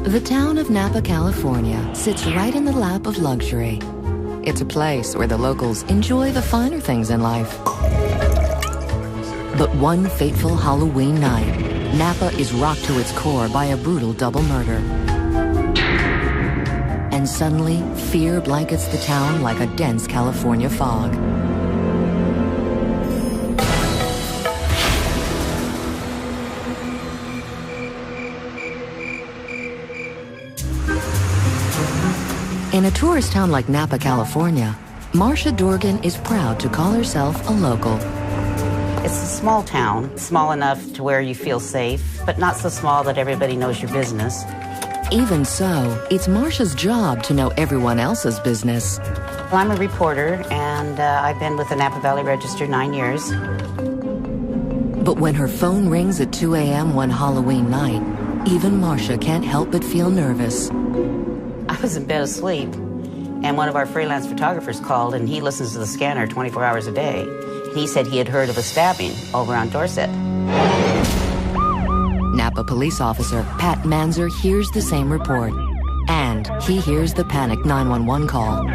The town of Napa, California sits right in the lap of luxury. It's a place where the locals enjoy the finer things in life. But one fateful Halloween night, Napa is rocked to its core by a brutal double murder. And suddenly, fear blankets the town like a dense California fog. In a tourist town like Napa, California, Marcia Dorgan is proud to call herself a local. It's a small town, small enough to where you feel safe, but not so small that everybody knows your business. Even so, it's Marcia's job to know everyone else's business. Well, I'm a reporter, and I've been with the Napa Valley Register 9 years. But when her phone rings at 2 a.m. one Halloween night, even Marcia can't help but feel nervous. I was in bed asleep, and one of our freelance photographers called, and he listens to the scanner 24 hours a day. He said he had heard of a stabbing over on Dorset. Napa police officer Pat Manzer hears the same report, and he hears the panicked 911 call.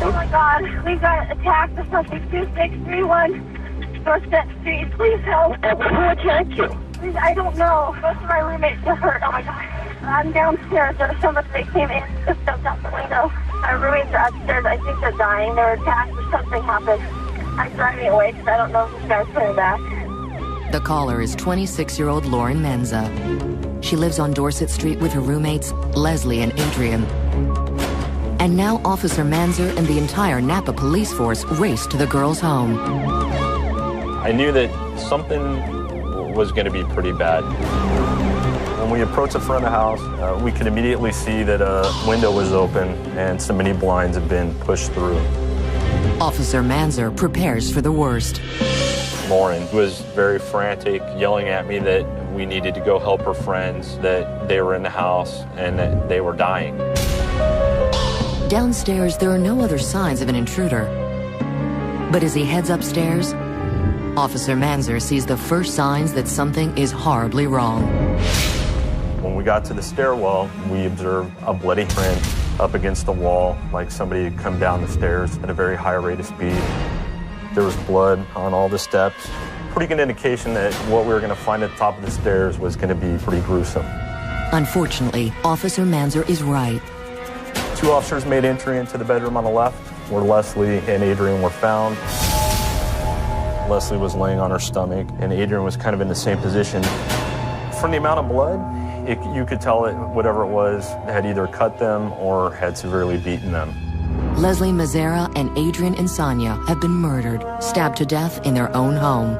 Oh my God, we got attacked or something, 2631 Dorset Street. Please help. Who attacked you? Please, I don't know. Most of my roommates are hurt. Oh my God. I'm downstairs. There was somebody that came in and just jumped out the window. My roommates are upstairs. I think they're dying. They were attacked or something happened. I'm driving away because I don't know if this guy's coming back. The caller is 26-year-old Lauren Menza. She lives on Dorset Street with her roommates, Leslie and Adrian. And now Officer Manzer and the entire Napa police force race to the girl's home. I knew that something was going to be pretty bad. When we approached the front of the house, we could immediately see that a window was open and so many blinds had been pushed through. Officer Manzer prepares for the worst. Lauren was very frantic, yelling at me that we needed to go help her friends, that they were in the house and that they were dying. Downstairs, there are no other signs of an intruder. But as he heads upstairs, Officer Manzer sees the first signs that something is horribly wrong. When we got to the stairwell, we observed a bloody print up against the wall, like somebody had come down the stairs at a very high rate of speed. There was blood on all the steps. Pretty good indication that what we were going to find at the top of the stairs was going to be pretty gruesome. Unfortunately, Officer Manzer is right. 2 officers made entry into the bedroom on the left, where Leslie and Adrian were found. Leslie was laying on her stomach, and Adrian was kind of in the same position. From the amount of blood, you could tell that whatever it was had either cut them or had severely beaten them. Leslie Mazzara and Adrian Insania have been murdered, stabbed to death in their own home.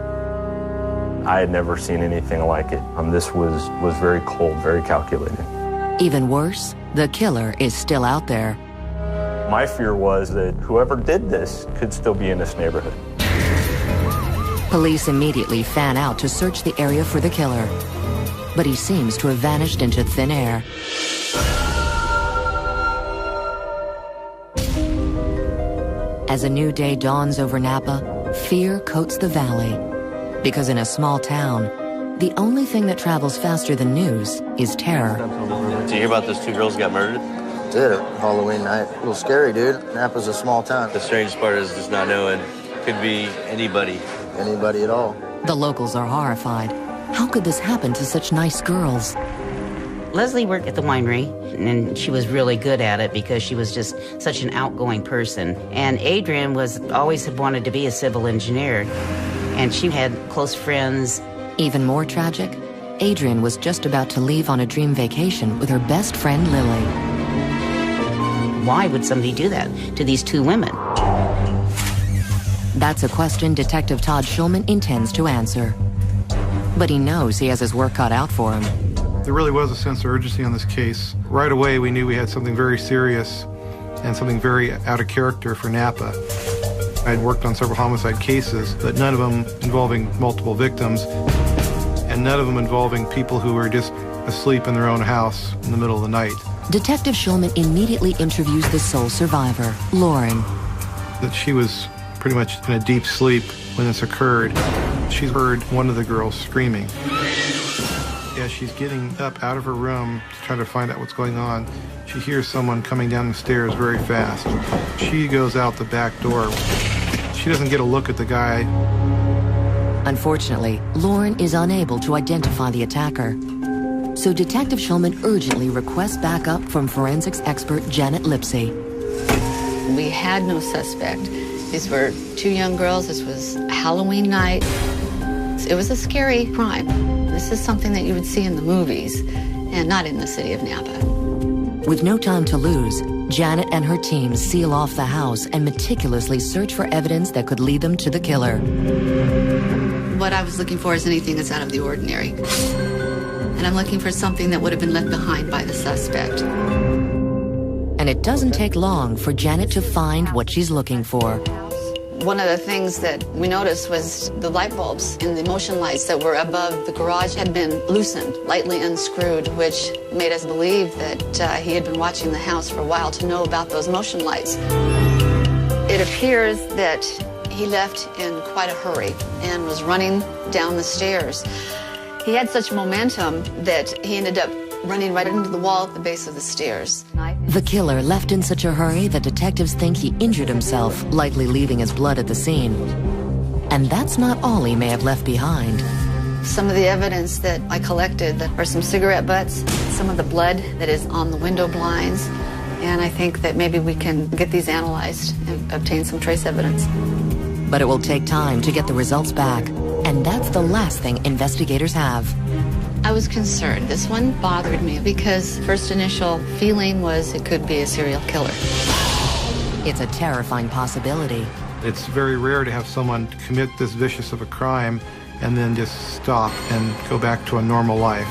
I had never seen anything like it. This was very cold, very calculating. Even worse, the killer is still out there. My fear was that whoever did this could still be in this neighborhood. Police immediately fan out to search the area for the killer, but he seems to have vanished into thin air. As a new day dawns over Napa, fear coats the valley. Because in a small town, the only thing that travels faster than news is terror. Did you hear about those 2 girls who got murdered? Did it, Halloween night. A little scary, dude. Napa's a small town. The strangest part is just not knowing. Could be anybody. Anybody at all. The locals are horrified. How could this happen to such nice girls? Leslie worked at the winery, and she was really good at it because she was just such an outgoing person. And Adrian always had wanted to be a civil engineer, and she had close friends. Even more tragic, Adrian was just about to leave on a dream vacation with her best friend Lily. Why would somebody do that to these 2 women? That's a question Detective Todd Schulman intends to answer. But he knows he has his work cut out for him. There really was a sense of urgency on this case. Right away, we knew we had something very serious and something very out of character for Napa. I'd worked on several homicide cases, but none of them involving multiple victims, and none of them involving people who were just asleep in their own house in the middle of the night. Detective Schulman immediately interviews the sole survivor, Lauren. That she was pretty much in a deep sleep when this occurred. She heard one of the girls screaming. as she's getting up out of her room to try to find out what's going on, she hears someone coming down the stairs very fast. She goes out the back door. She doesn't get a look at the guy. Unfortunately, Lauren is unable to identify the attacker. So Detective Shulman urgently requests backup from forensics expert Janet Lipsey. We had no suspect. These were two young girls. This was Halloween night. It was a scary crime. This is something that you would see in the movies and not in the city of Napa. With no time to lose, Janet and her team seal off the house and meticulously search for evidence that could lead them to the killer. What I was looking for is anything that's out of the ordinary. And I'm looking for something that would have been left behind by the suspect. And it doesn't take long for Janet to find what she's looking for. One of the things that we noticed was the light bulbs in the motion lights that were above the garage had been loosened, lightly unscrewed, which made us believe that he had been watching the house for a while to know about those motion lights. It appears that he left in quite a hurry and was running down the stairs. He had such momentum that he ended up running right into the wall at the base of the stairs. The killer left in such a hurry that detectives think he injured himself, likely leaving his blood at the scene. And that's not all he may have left behind. Some of the evidence that I collected are some cigarette butts, some of the blood that is on the window blinds, and I think that maybe we can get these analyzed and obtain some trace evidence. But it will take time to get the results back, and that's the last thing investigators have. I was concerned. This one bothered me because first initial feeling was it could be a serial killer. It's a terrifying possibility. It's very rare to have someone commit this vicious of a crime and then just stop and go back to a normal life.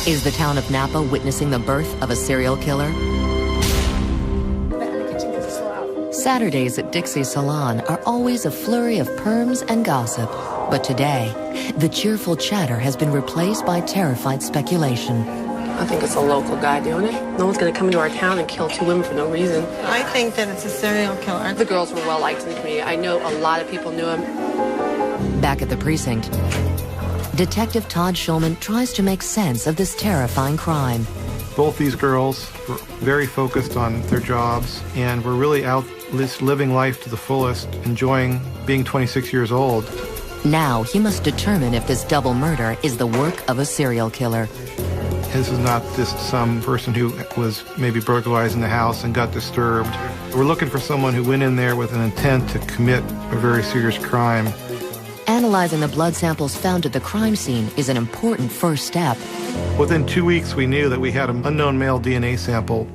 Is the town of Napa witnessing the birth of a serial killer? Saturdays at Dixie's Salon are always a flurry of perms and gossip. But today, the cheerful chatter has been replaced by terrified speculation. I think it's a local guy doing it. No one's going to come into our town and kill two women for no reason. I think that it's a serial killer. The girls were well liked in the community. I know a lot of people knew him. Back at the precinct, Detective Todd Shulman tries to make sense of this terrifying crime. Both these girls were very focused on their jobs and were really out living life to the fullest, enjoying being 26 years old. Now he must determine if this double murder is the work of a serial killer. This is not just some person who was maybe burglarizing the house and got disturbed. We're looking for someone who went in there with an intent to commit a very serious crime. Analyzing the blood samples found at the crime scene is an important first step. Within 2 weeks, we knew that we had an unknown male DNA sample.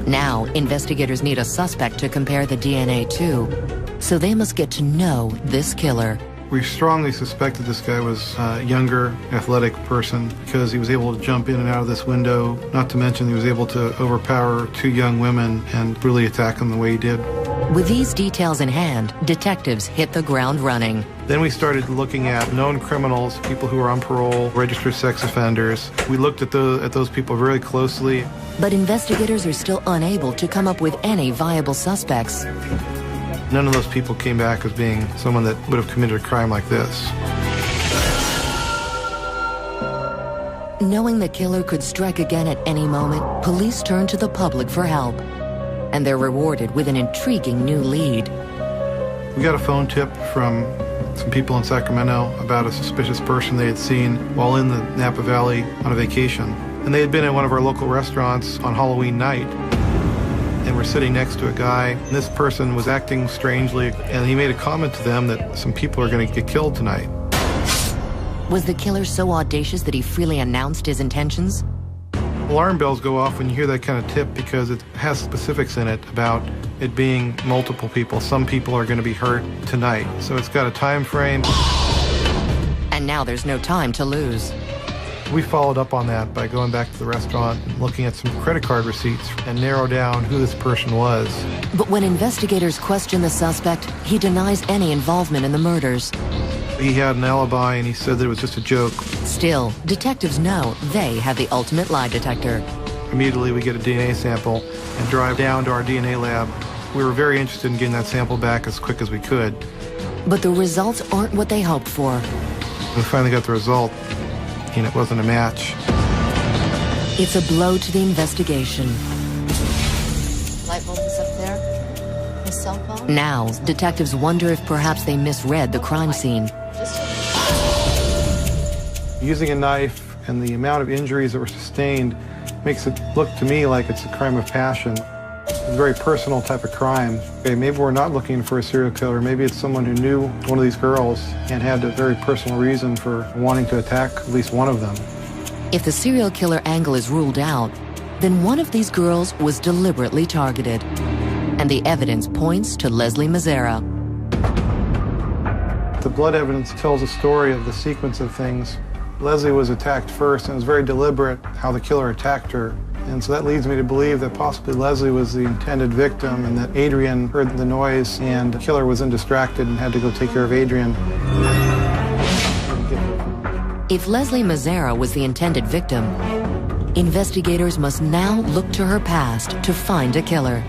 Now, investigators need a suspect to compare the DNA to, so they must get to know this killer. We strongly suspected this guy was a younger, athletic person because he was able to jump in and out of this window, not to mention he was able to overpower two young women and really attack them the way he did. With these details in hand, detectives hit the ground running. Then we started looking at known criminals, people who are on parole, registered sex offenders. We looked at those people very closely. But investigators are still unable to come up with any viable suspects. None of those people came back as being someone that would have committed a crime like this. Knowing the killer could strike again at any moment, police turn to the public for help. And they're rewarded with an intriguing new lead. We got a phone tip from some people in Sacramento about a suspicious person they had seen while in the Napa Valley on a vacation. And they had been at one of our local restaurants on Halloween night. And we're sitting next to a guy, and this person was acting strangely, and he made a comment to them that some people are going to get killed tonight. Was the killer so audacious that he freely announced his intentions? Alarm bells go off when you hear that kind of tip because it has specifics in it about it being multiple people. Some people are going to be hurt tonight, so it's got a time frame. And now there's no time to lose. We followed up on that by going back to the restaurant and looking at some credit card receipts and narrow down who this person was. But when investigators question the suspect, he denies any involvement in the murders. He had an alibi and he said that it was just a joke. Still, detectives know they have the ultimate lie detector. Immediately we get a DNA sample and drive down to our DNA lab. We were very interested in getting that sample back as quick as we could. But the results aren't what they hoped for. We finally got the result, and it wasn't a match. It's a blow to the investigation. Light bulb is up there. His cell phone. Now, detectives wonder if perhaps they misread the crime scene. Using a knife and the amount of injuries that were sustained makes it look to me like it's a crime of passion. It's a very personal type of crime. Okay, maybe we're not looking for a serial killer. Maybe it's someone who knew one of these girls and had a very personal reason for wanting to attack at least one of them. If the serial killer angle is ruled out, then one of these girls was deliberately targeted. And the evidence points to Leslie Mazzara. The blood evidence tells a story of the sequence of things. Leslie was attacked first, and it was very deliberate how the killer attacked her. And so that leads me to believe that possibly Leslie was the intended victim and that Adrian heard the noise and the killer was distracted and had to go take care of Adrian. If Leslie Mazzara was the intended victim, investigators must now look to her past to find a killer.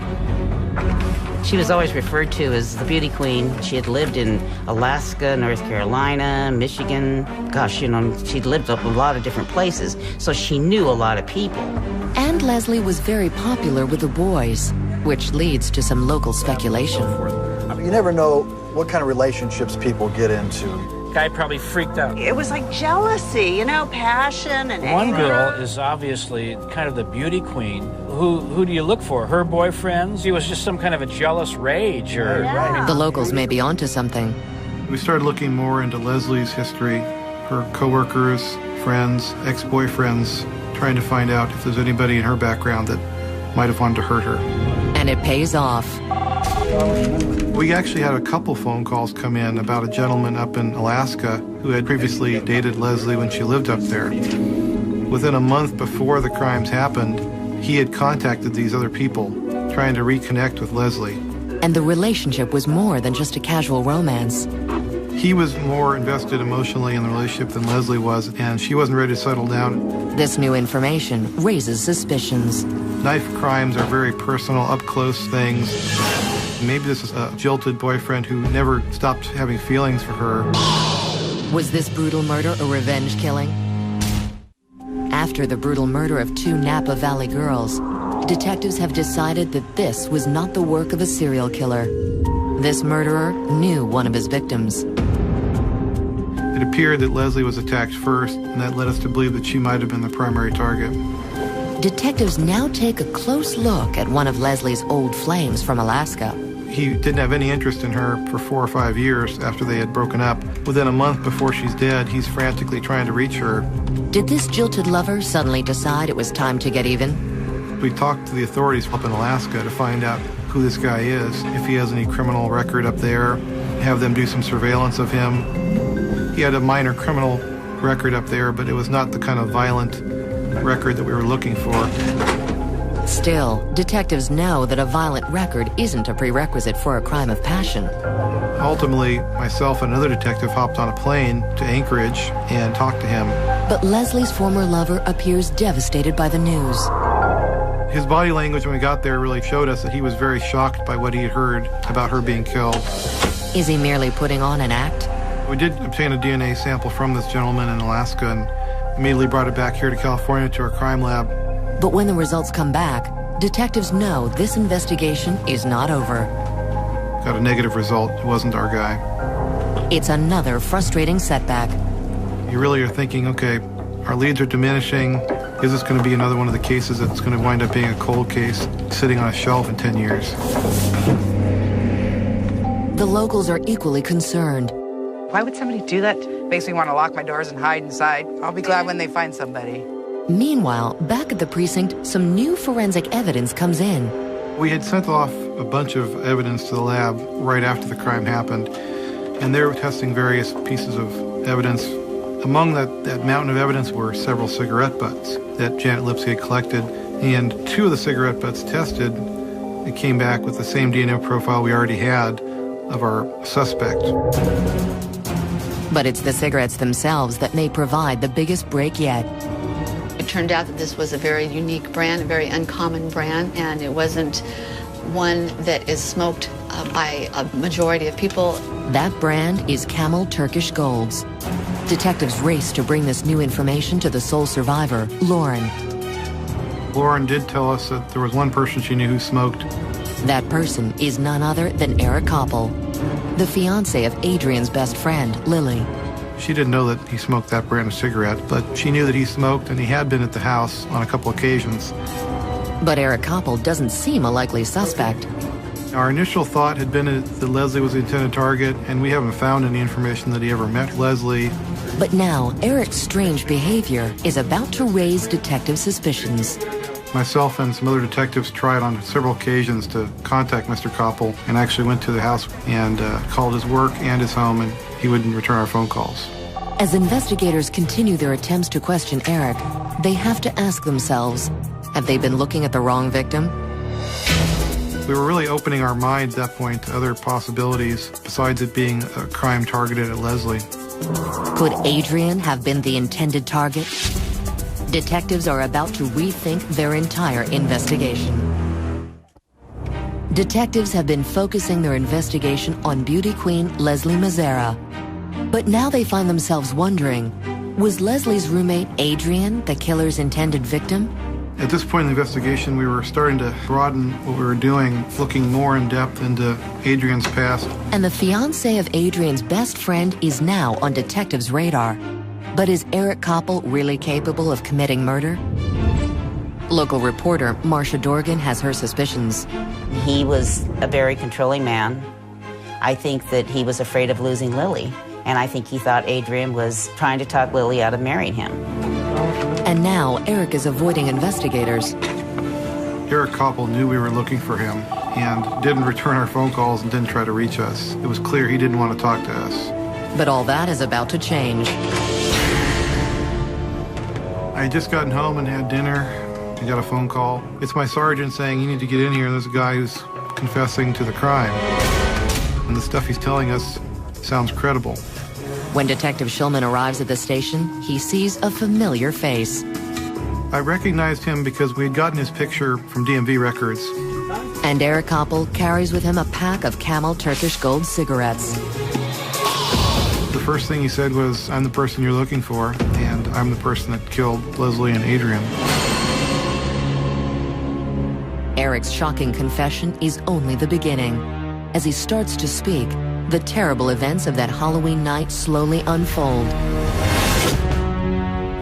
She was always referred to as the beauty queen. She had lived in Alaska, North Carolina, Michigan. Gosh, you know, she'd lived up a lot of different places, so she knew a lot of people. And Leslie was very popular with the boys, which leads to some local speculation. You never know what kind of relationships people get into. Guy probably freaked out. It was like jealousy, you know, passion and One anger. girl is obviously kind of the beauty queen. Who do you look for? Her boyfriends? He was just some kind of a jealous rage, or Yeah. The locals may be onto something. We started looking more into Leslie's history, her coworkers, friends, ex-boyfriends, trying to find out if there's anybody in her background that might have wanted to hurt her. And it pays off. We actually had a couple phone calls come in about a gentleman up in Alaska who had previously dated Leslie when she lived up there. Within a month before the crimes happened, he had contacted these other people, trying to reconnect with Leslie. And the relationship was more than just a casual romance. He was more invested emotionally in the relationship than Leslie was, and she wasn't ready to settle down. This new information raises suspicions. Knife crimes are very personal, up-close things. Maybe this is a jilted boyfriend who never stopped having feelings for her. Was this brutal murder a revenge killing? After the brutal murder of 2 Napa Valley girls, detectives have decided that this was not the work of a serial killer. This murderer knew one of his victims. It appeared that Leslie was attacked first, and that led us to believe that she might have been the primary target. Detectives now take a close look at one of Leslie's old flames from Alaska. He didn't have any interest in her for 4 or 5 years after they had broken up. Within a month before she's dead, he's frantically trying to reach her. Did this jilted lover suddenly decide it was time to get even? We talked to the authorities up in Alaska to find out who this guy is, if he has any criminal record up there, have them do some surveillance of him. He had a minor criminal record up there, but it was not the kind of violent record that we were looking for. Still, detectives know that a violent record isn't a prerequisite for a crime of passion. Ultimately, myself and another detective hopped on a plane to Anchorage and talked to him. But Leslie's former lover appears devastated by the news. His body language when we got there really showed us that he was very shocked by what he had heard about her being killed. Is he merely putting on an act? We did obtain a DNA sample from this gentleman in Alaska and immediately brought it back here to California to our crime lab. But when the results come back, detectives know this investigation is not over. Got a negative result. It wasn't our guy. It's another frustrating setback. You really are thinking, okay, our leads are diminishing. Is this going to be another one of the cases that's going to wind up being a cold case sitting on a shelf in 10 years? The locals are equally concerned. Why would somebody do that? Makes me want to lock my doors and hide inside. I'll be glad when they find somebody. Meanwhile, back at the precinct, some new forensic evidence comes in. We had sent off a bunch of evidence to the lab right after the crime happened, and they were testing various pieces of evidence. Among that mountain of evidence were several cigarette butts that Janet Lipsky had collected, and 2 of the cigarette butts tested, it came back with the same DNA profile we already had of our suspect. But it's the cigarettes themselves that may provide the biggest break yet. It turned out that this was a very unique brand, a very uncommon brand, and it wasn't one that is smoked by a majority of people. That brand is Camel Turkish Golds. Detectives race to bring this new information to the sole survivor, Lauren. Lauren did tell us that there was one person she knew who smoked. That person is none other than Eric Koppel, the fiancé of Adrian's best friend, Lily. She didn't know that he smoked that brand of cigarette, but she knew that he smoked, and he had been at the house on a couple occasions. But Eric Koppel doesn't seem a likely suspect. Our initial thought had been that Leslie was the intended target, and we haven't found any information that he ever met Leslie. But now, Eric's strange behavior is about to raise detective suspicions. Myself and some other detectives tried on several occasions to contact Mr. Koppel, and actually went to the house and called his work and his home, and he wouldn't return our phone calls. As investigators continue their attempts to question Eric, they have to ask themselves, have they been looking at the wrong victim? We were really opening our mind at that point to other possibilities besides it being a crime targeted at Leslie. Could Adrian have been the intended target? Detectives are about to rethink their entire investigation. Detectives have been focusing their investigation on beauty queen Leslie Mazzara. But now they find themselves wondering, was Leslie's roommate Adrian the killer's intended victim? At this point in the investigation, we were starting to broaden what we were doing, looking more in depth into Adrian's past. And the fiancé of Adrian's best friend is now on detectives' radar. But is Eric Koppel really capable of committing murder? Local reporter Marcia Dorgan has her suspicions. He was a very controlling man. I think that he was afraid of losing Lily. And I think he thought Adrian was trying to talk Lily out of marrying him. And now Eric is avoiding investigators. Eric Koppel knew we were looking for him and didn't return our phone calls and didn't try to reach us. It was clear he didn't want to talk to us. But all that is about to change. I had just gotten home and had dinner and got a phone call. It's my sergeant saying, you need to get in here. There's a guy who's confessing to the crime. And the stuff he's telling us sounds credible. When Detective Shulman arrives at the station, he sees a familiar face. I recognized him because we had gotten his picture from DMV records. And Eric Koppel carries with him a pack of Camel Turkish Gold cigarettes. The first thing he said was, I'm the person you're looking for, and I'm the person that killed Leslie and Adrian. Eric's shocking confession is only the beginning. As he starts to speak, the terrible events of that Halloween night slowly unfold.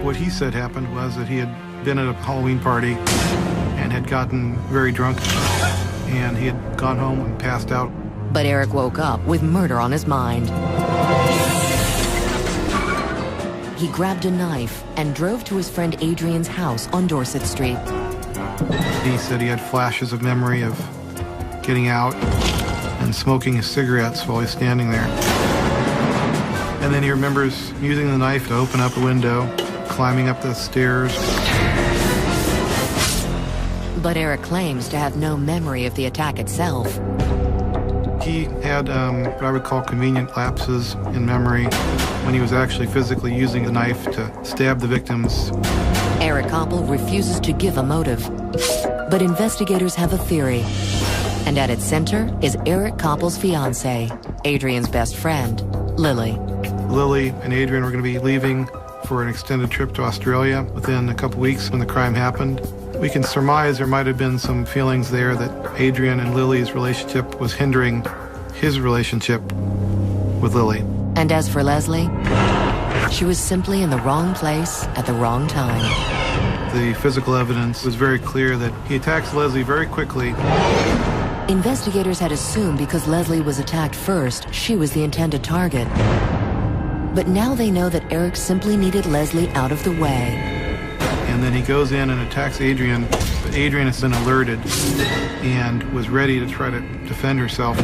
What he said happened was that he had been at a Halloween party and had gotten very drunk, and he had gone home and passed out. But Eric woke up with murder on his mind. He grabbed a knife and drove to his friend Adrian's house on Dorset Street. He said he had flashes of memory of getting out and smoking his cigarettes while he's standing there. And then he remembers using the knife to open up a window, climbing up the stairs. But Eric claims to have no memory of the attack itself. He had what I would call convenient lapses in memory when he was actually physically using the knife to stab the victims. Eric Koppel refuses to give a motive. But investigators have a theory. And at its center is Eric Koppel's fiancée, Adrian's best friend, Lily. Lily and Adrian were going to be leaving for an extended trip to Australia within a couple weeks when the crime happened. We can surmise there might have been some feelings there that Adrian and Lily's relationship was hindering his relationship with Lily. And as for Leslie, she was simply in the wrong place at the wrong time. The physical evidence was very clear that he attacks Leslie very quickly. Investigators had assumed because Leslie was attacked first, she was the intended target. But now they know that Eric simply needed Leslie out of the way. And then he goes in and attacks Adrian, but Adrian has been alerted and was ready to try to defend herself.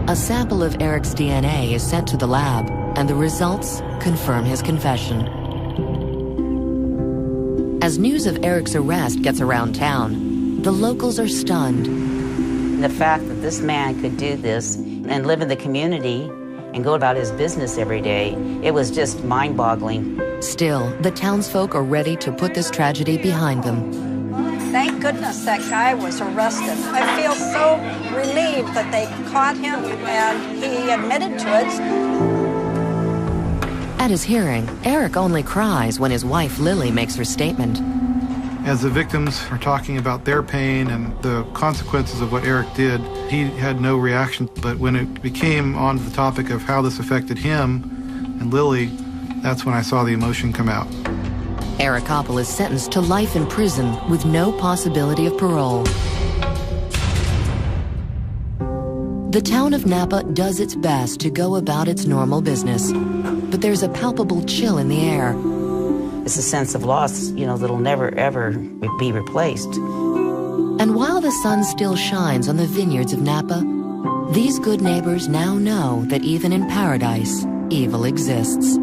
A sample of Eric's DNA is sent to the lab, and the results confirm his confession. As news of Eric's arrest gets around town, the locals are stunned. The fact that this man could do this and live in the community and go about his business every day, it was just mind-boggling. Still, the townsfolk are ready to put this tragedy behind them. Thank goodness that guy was arrested. I feel so relieved that they caught him and he admitted to it. At his hearing, Eric only cries when his wife Lily makes her statement. As the victims are talking about their pain and the consequences of what Eric did, he had no reaction. But when it became on the topic of how this affected him and Lily, that's when I saw the emotion come out. Eric Koppel is sentenced to life in prison with no possibility of parole. The town of Napa does its best to go about its normal business, but there's a palpable chill in the air. It's a sense of loss, that'll never, ever be replaced. And while the sun still shines on the vineyards of Napa, these good neighbors now know that even in paradise, evil exists.